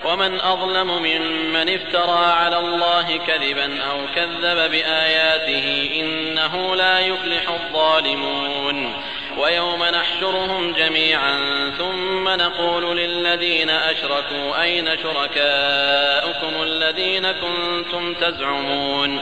ومن أظلم ممن افترى على الله كذبا أو كذب بآياته إنه لا يفلح الظالمون ويوم نحشرهم جميعا ثم نقول للذين أشركوا أين شركاؤكم الذين كنتم تزعمون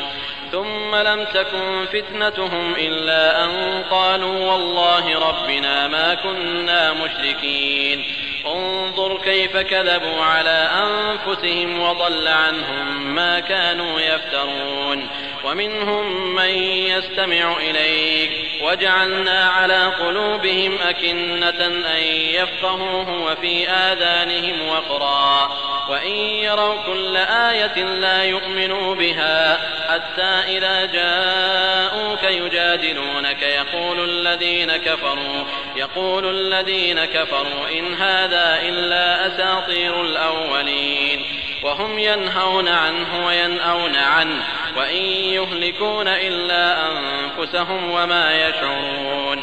ثم لم تكن فتنتهم إلا أن قالوا والله ربنا ما كنا مشركين انظر كيف كذبوا على أنفسهم وضل عنهم ما كانوا يفترون ومنهم من يستمع إليك وجعلنا على قلوبهم أكنة أن يفقهوه وفي آذانهم وقرا وإن يروا كل آية لا يؤمنوا بها حتى إذا جاءوك يجادلونك يقول الذين كفروا إن هذا إلا أساطير الأولين وهم ينهون عنه وينأون عنه وإن يهلكون إلا أنفسهم وما يشعرون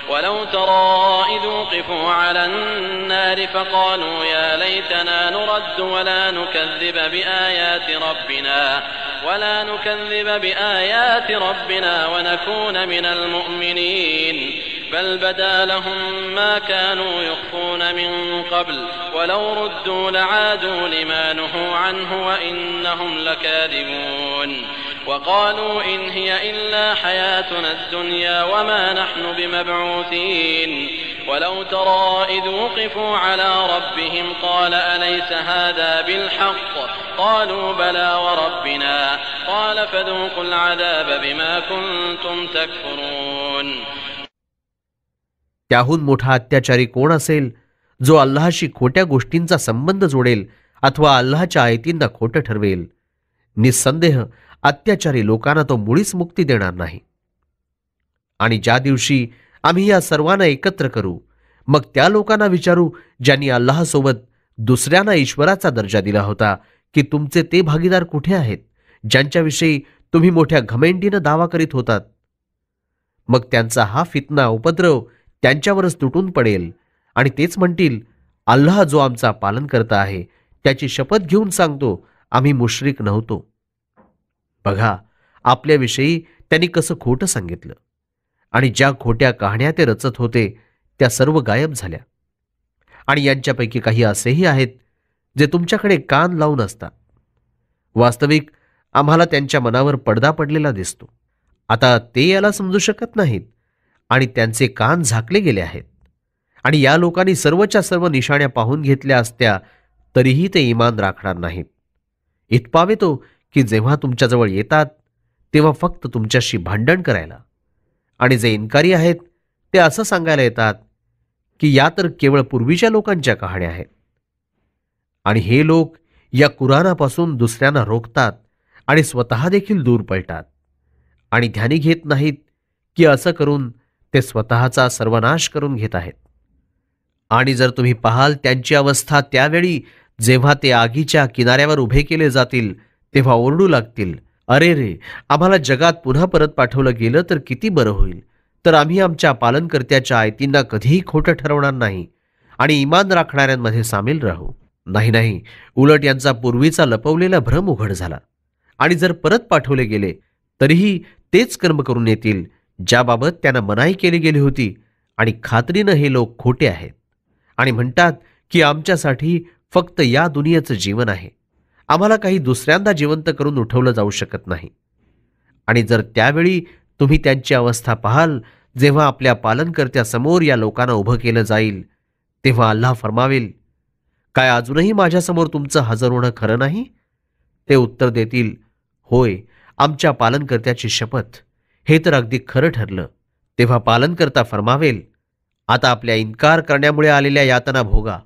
ولو ترى إذ وقفوا على النار فقالوا يا ليتنا نرد ولا نكذب بآيات ربنا ونكون من المؤمنين بل بدا لهم ما كانوا يخفون من قبل ولو ردوا لعادوا لما نهوا عنه وإنهم لكاذبون وقالوا إن هي إلا حياتنا الدنيا وما نحن بمبعوثين ولو ترى إذ وقفوا على ربهم قال أليس هذا بالحق قالوا بلى وربنا قال فذوقوا العذاب بما كنتم تكفرون. त्याहून मोठा अत्याचारी कोण असेल जो अल्लाहशी खोट्या गोष्टींचा संबंध जोडेल अथवा अल्लाहच्या आयतींना खोटं ठरवेल. निसंदेह अत्याचारी लोकांना तो मुळीच मुक्ती देणार नाही. आणि ज्या दिवशी आम्ही या सर्वांना एकत्र करू मग त्या लोकांना विचारू ज्यांनी अल्लाहसोबत दुसऱ्यांना ईश्वराचा दर्जा दिला होता की तुमचे ते भागीदार कुठे आहेत ज्यांच्याविषयी तुम्ही मोठ्या घमेंडीनं दावा करीत होतात. मग त्यांचा हा फितना उपद्रव त्यांच्यावरच तुटून पडेल आणि तेच म्हणतील अल्लाह जो आमचा पालनकर्ता आहे त्याची शपथ घेऊन सांगतो आम्ही मुश्रिक नव्हतो. बघा आपल्याविषयी त्यांनी कसं खोटं सांगितलं आणि ज्या खोट्या कहाण्या ते रचत होते त्या सर्व गायब झाल्या. आणि यांच्यापैकी काही असेही आहेत जे तुमच्याकडे कान लावून असतात. वास्तविक आम्हाला त्यांच्या मनावर पडदा पडलेला दिसतो. आता ते याला समजू शकत नाहीत आणि त्यांचे कान झाकले गेले आहेत. आणि या लोकांनी सर्वच्या सर्व निशाण्या पाहून घेतल्या असत्या तरीही ते ईमान राखणार नाहीत. इतपावे तो की जेव्हा तुमच्याजवळ येतात तेव्हा फक्त तुमच्याशी भांडण करायला आणि जे इन्कारी आहेत ते असं सांगायला येतात की या तर केवळ पूर्वीच्या लोकांच्या कहाण्या आहेत. आणि हे लोक या कुराणापासून दुसऱ्यांना रोखतात आणि स्वतः देखील दूर पळतात आणि ध्यानी घेत नाहीत की असं करून ते स्वतःचा सर्वनाश करून घेत आहेत. आणि जर तुम्ही पाहाल त्यांची अवस्था त्यावेळी जेव्हा ते आगीच्या किनाऱ्यावर उभे केले जातील तेव्हा ओरडू लागतील अरे रे आम्हाला जगात पुन्हा परत पाठवलं गेलं तर किती बरं होईल. तर आम्ही आमच्या पालनकर्त्याच्या आयतींना कधीही खोटं ठरवणार नाही आणि ईमान राखणाऱ्यांमध्ये सामील राहू. नाही उलट यांचा पूर्वीचा लपवलेला भ्रम उघड झाला. आणि जर परत पाठवले गेले तरीही तेच कर्म करून येतील ज्याबाबत त्यांना मनाई केली गेली होती. आणि खात्रीनं हे लोक खोटे आहेत आणि म्हणतात की आमच्यासाठी फक्त या दुनियेचं जीवन आहे. आम्हाला काही दुसऱ्यांदा जिवंत करून उठवलं जाऊ शकत नाही. आणि जर त्यावेळी तुम्ही त्यांची अवस्था पाहाल जेव्हा आपल्या पालनकर्त्यासमोर या लोकांना उभं केलं जाईल तेव्हा अल्लाह फरमावेल काय अजूनही माझ्यासमोर तुमचं हजर होणं खरं नाही. ते उत्तर देतील होय आमच्या पालनकर्त्याची शपथ हे तर अगदी खरं ठरलं. तेव्हा पालनकर्ता फरमावेल आता आपल्या इन्कार करण्यामुळे आलेल्या यातना भोगा.